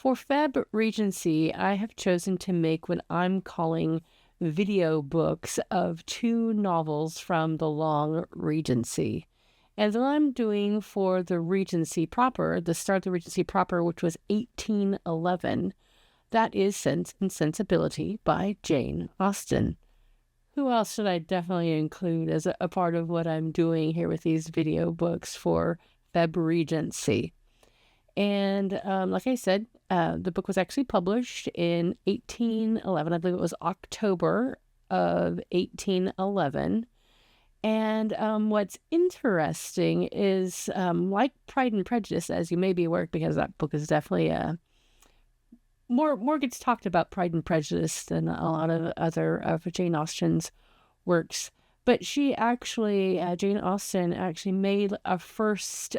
For FebRegency, I have chosen to make what I'm calling video books of 2 novels from the long Regency. And then I'm doing for the Regency proper, the start of the Regency proper, which was 1811. That is Sense and Sensibility by Jane Austen. Who else should I definitely include as a part of what I'm doing here with these video books for FebRegency? And like I said, the book was actually published in 1811. I believe it was October of 1811. And what's interesting is, like Pride and Prejudice, as you may be aware, because that book is definitely more gets talked about Pride and Prejudice than a lot of other of Jane Austen's works. But she actually, Jane Austen actually made a first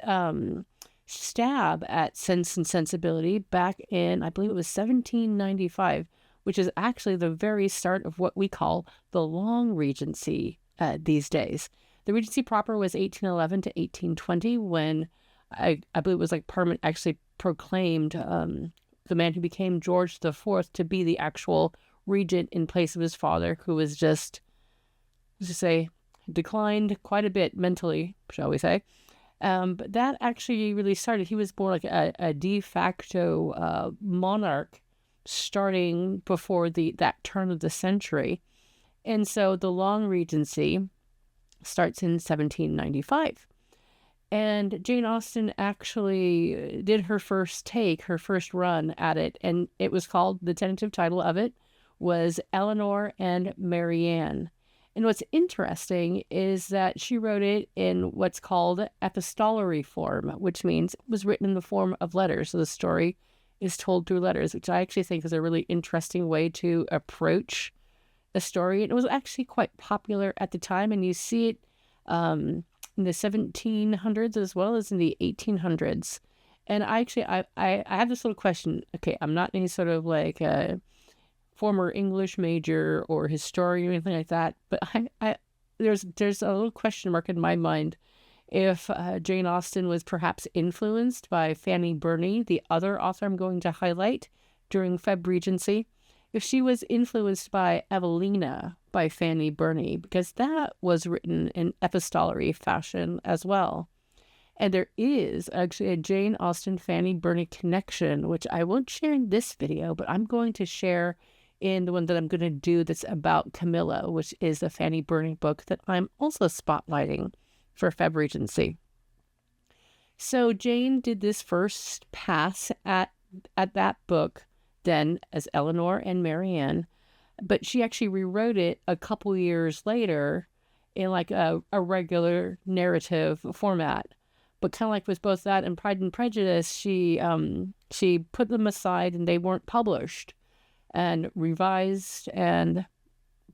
stab at Sense and Sensibility back in, I believe it was 1795, which is actually the very start of what we call the Long Regency these days. The Regency proper was 1811 to 1820, when I believe it was like Parliament actually proclaimed the man who became George IV to be the actual regent in place of his father, who was just, let's just say, declined quite a bit mentally, shall we say. But that actually really started. He was more like a de facto monarch starting before that turn of the century. And so the Long Regency starts in 1795. And Jane Austen actually did her first run at it, and it was called, the tentative title of it was Eleanor and Marianne. And what's interesting is that she wrote it in what's called epistolary form, which means it was written in the form of letters. So the story is told through letters, which I actually think is a really interesting way to approach a story. It was actually quite popular at the time, and you see it in the 1700s as well as in the 1800s. And I have this little question. Okay, I'm not any sort of like a former English major or historian or anything like that, but there's a little question mark in my mind if Jane Austen was perhaps influenced by Fanny Burney, the other author I'm going to highlight during FebRegency, if she was influenced by Evelina by Fanny Burney, because that was written in epistolary fashion as well. And there is actually a Jane Austen Fanny Burney connection, which I won't share in this video, but I'm going to share in the one that I'm going to do that's about Camilla, which is a Fanny Burney book that I'm also spotlighting for FebRegency. So Jane did this first pass at that book then as Eleanor and Marianne, but she actually rewrote it a couple years later in like a regular narrative format. But kind of like with both that and Pride and Prejudice, she put them aside and they weren't published, and revised and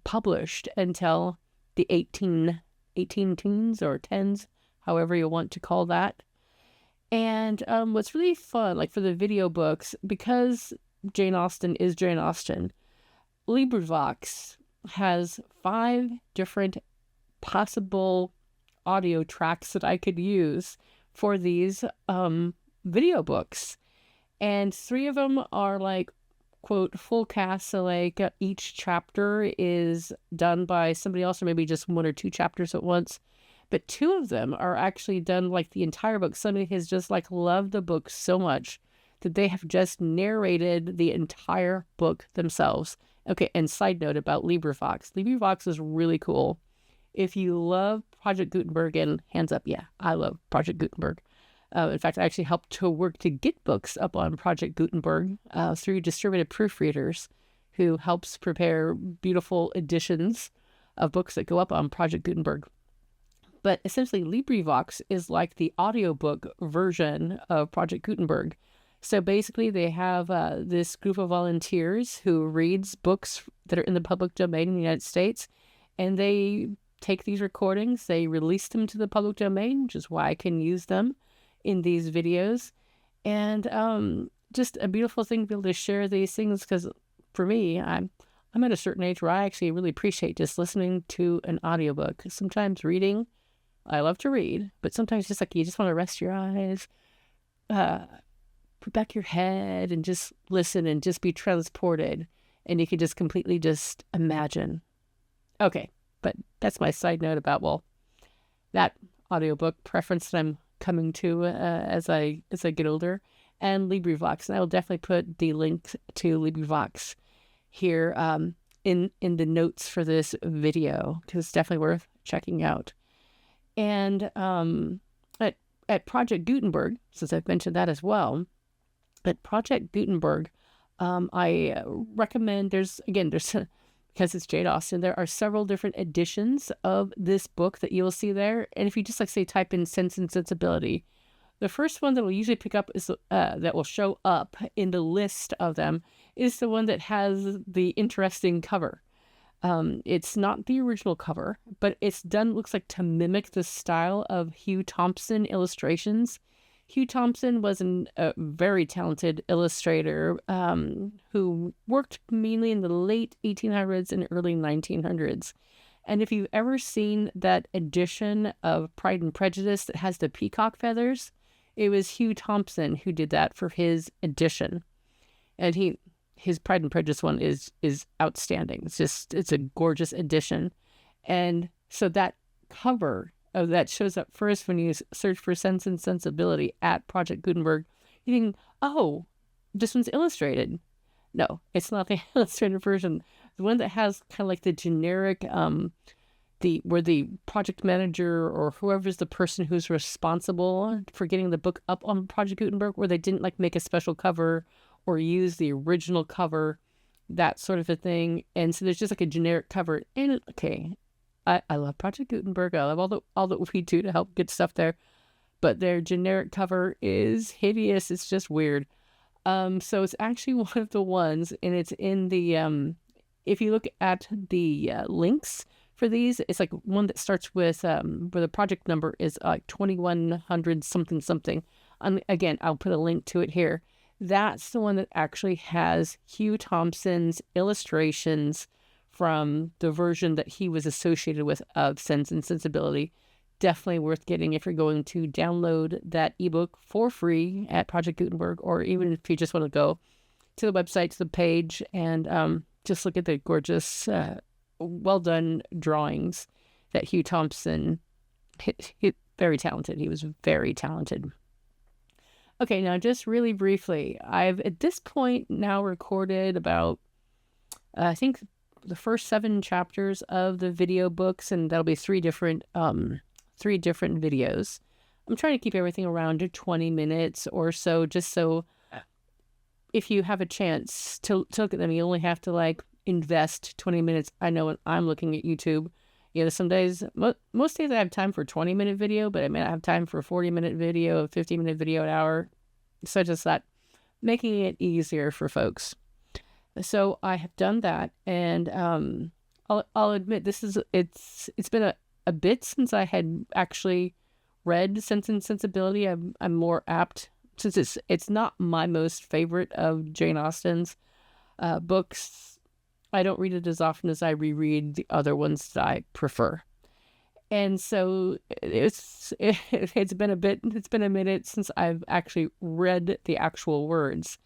published until the 18 teens or tens, however you want to call that. And what's really fun, like for the video books, because Jane Austen is Jane Austen, LibriVox has 5 different possible audio tracks that I could use for these video books. And 3 of them are like, quote, full cast. So like each chapter is done by somebody else, or maybe just 1 or 2 chapters at once. But 2 of them are actually done like the entire book. Somebody has just like loved the book so much that they have just narrated the entire book themselves. Okay, and side note about LibriVox. LibriVox is really cool. If you love Project Gutenberg, and hands up, yeah, I love Project Gutenberg. In fact, I actually helped to work to get books up on Project Gutenberg through distributed proofreaders, who helps prepare beautiful editions of books that go up on Project Gutenberg. But essentially, LibriVox is like the audiobook version of Project Gutenberg. So basically, they have this group of volunteers who reads books that are in the public domain in the United States, and they take these recordings, they release them to the public domain, which is why I can use them in these videos. And just a beautiful thing to be able to share these things, because for me, I'm at a certain age where I actually really appreciate just listening to an audiobook. Sometimes reading, I love to read, but sometimes just like you just want to rest your eyes. put back your head and just listen and just be transported. And you can just completely just imagine. Okay, but that's my side note about, well, that audiobook preference that I'm coming to as I get older, and LibriVox. And I will definitely put the link to LibriVox here in the notes for this video, because it's definitely worth checking out. And at Project Gutenberg, since I've mentioned that as well, at Project Gutenberg, I recommend, there's because it's Jane Austen, there are several different editions of this book that you will see there. And if you just say type in Sense and Sensibility, the first one that will usually pick up is that will show up in the list of them is the one that has the interesting cover. It's not the original cover, but it's done, looks like, to mimic the style of Hugh Thompson illustrations. Hugh Thompson was a very talented illustrator who worked mainly in the late 1800s and early 1900s. And if you've ever seen that edition of Pride and Prejudice that has the peacock feathers, it was Hugh Thompson who did that for his edition. And his Pride and Prejudice one is outstanding. It's a gorgeous edition. And so that cover that shows up first when you search for Sense and Sensibility at Project Gutenberg, you think, oh, this one's illustrated. No, it's not the illustrated version. The one that has kind of like the generic, where the project manager or whoever's the person who's responsible for getting the book up on Project Gutenberg, where they didn't like make a special cover or use the original cover, that sort of a thing. And so there's just like a generic cover. And okay, I love Project Gutenberg. I love all that we do to help get stuff there. But their generic cover is hideous. It's just weird. So it's actually one of the ones, and it's in the, if you look at the links for these, it's like one that starts with, where the project number is like 2100 something. Again, I'll put a link to it here. That's the one that actually has Hugh Thompson's illustrations from the version that he was associated with of Sense and Sensibility. Definitely worth getting if you're going to download that ebook for free at Project Gutenberg, or even if you just want to go to the website, to the page, and just look at the gorgeous, well done drawings that Hugh Thompson, very talented. He was very talented. Okay, now just really briefly, I've at this point now recorded about, I think, the first 7 chapters of the video books, and that'll be 3 different videos. I'm trying to keep everything around 20 minutes or so, just so if you have a chance to look at them, you only have to like invest 20 minutes. I know when I'm looking at YouTube, some days, most days I have time for a 20-minute video, but I may not have time for a 40-minute video, a 50-minute video, an hour, such as that, making it easier for folks. So I have done that, and I'll admit it's been a bit since I had actually read Sense and Sensibility. I'm more apt, since it's not my most favorite of Jane Austen's books. I don't read it as often as I reread the other ones that I prefer. And so it's been a minute since I've actually read the actual words.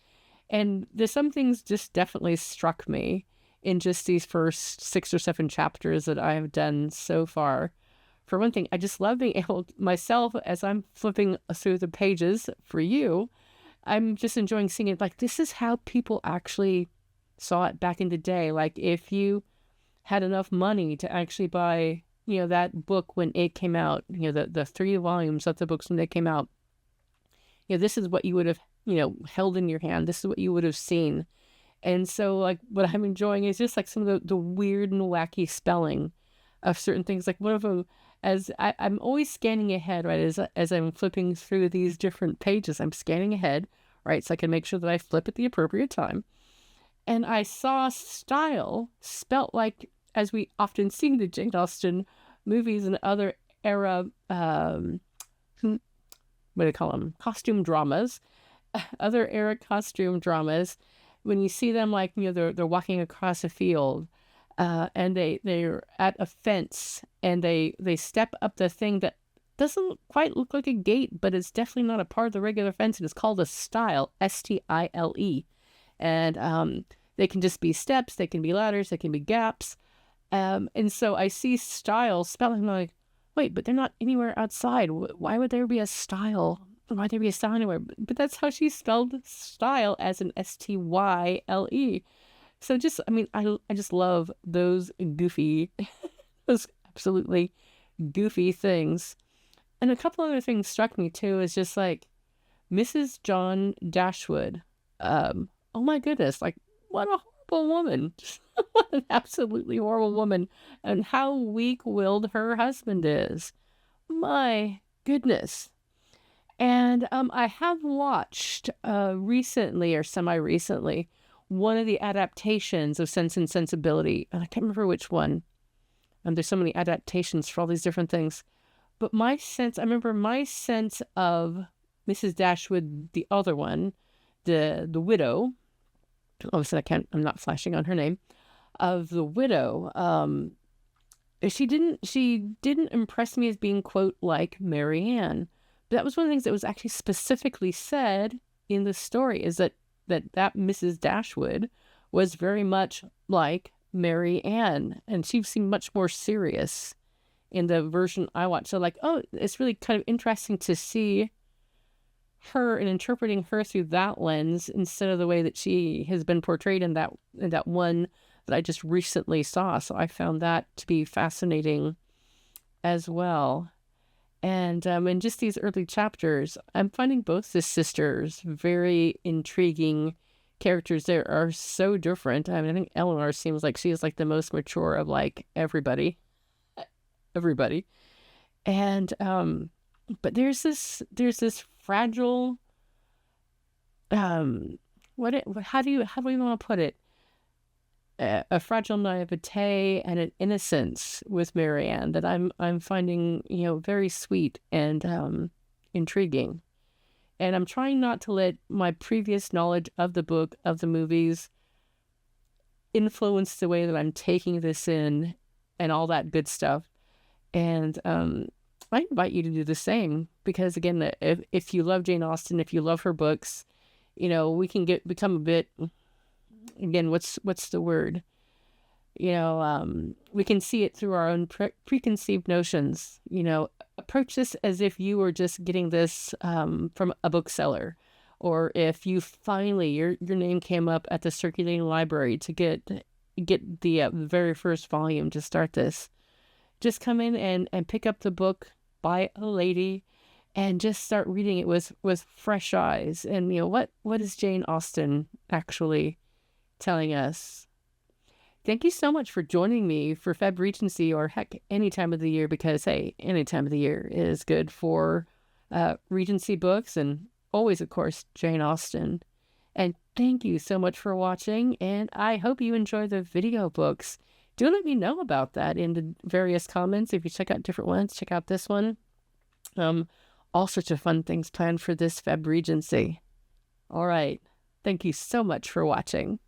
And there's some things just definitely struck me in just these first 6 or 7 chapters that I have done so far. For one thing, I just love being able myself, as I'm flipping through the pages for you, I'm just enjoying seeing it. Like, this is how people actually saw it back in the day. Like, if you had enough money to actually buy, that book when it came out, the 3 volumes of the books when they came out, this is what you would have, held in your hand. This is what you would have seen. And so, like, what I'm enjoying is just like some of the weird and wacky spelling of certain things. Like, one of them, as I'm always scanning ahead, right? As I'm flipping through these different pages, I'm scanning ahead, right? So I can make sure that I flip at the appropriate time. And I saw style spelt like, as we often see in the Jane Austen movies and other era, what do they call them? Costume dramas. Other era costume dramas, when you see them, like, they're walking across a field, and they're at a fence, and they step up the thing that doesn't quite look like a gate, but it's definitely not a part of the regular fence. It's called a stile, stile. And they can just be steps, they can be ladders, they can be gaps. And so I see stile spelled, and I'm like, wait, but they're not anywhere outside. Why would there be a stile? Why would there be a stile anywhere? But that's how she spelled style, as an style. So just, I mean, I just love those goofy, those absolutely goofy things. And a couple other things struck me too, is just like Mrs. John Dashwood. Oh my goodness, like, what a horrible woman. What an absolutely horrible woman. And how weak-willed her husband is. My goodness. And I have watched recently, or semi-recently, one of the adaptations of Sense and Sensibility. And I can't remember which one. There's so many adaptations for all these different things. But I remember my sense of Mrs. Dashwood, the other one, the widow. Obviously, I'm not flashing on her name. Of the widow, she didn't impress me as being, quote, like Mary Ann. But that was one of the things that was actually specifically said in the story, is that Mrs. Dashwood was very much like Mary Ann, and she seemed much more serious in the version I watched. So like, oh, it's really kind of interesting to see her and interpreting her through that lens instead of the way that she has been portrayed in that one that I just recently saw. So I found that to be fascinating as well. And in just these early chapters, I'm finding both the sisters very intriguing characters. They are so different. I mean, I think Eleanor seems like she is like the most mature of like everybody. And but there's this fragile, how do we want to put it? A fragile naivete and an innocence with Mary Ann that I'm finding, very sweet and intriguing. And I'm trying not to let my previous knowledge of the book, of the movies, influence the way that I'm taking this in and all that good stuff. And I invite you to do the same, because again, if you love Jane Austen, if you love her books, we can become a bit, again, what's the word? We can see it through our own preconceived notions. Approach this as if you were just getting this from a bookseller, or if you finally your name came up at the circulating library to get the very first volume to start this. Just come in and pick up the book by a lady and just start reading it with fresh eyes. And what is Jane Austen actually telling us? Thank you so much for joining me for FebRegency, or heck, any time of the year, because hey, any time of the year is good for Regency books, and always, of course, Jane Austen. And thank you so much for watching, and I hope you enjoy the video books. Do let me know about that in the various comments. If you check out different ones, check out this one. All sorts of fun things planned for this FebRegency. All right. Thank you so much for watching.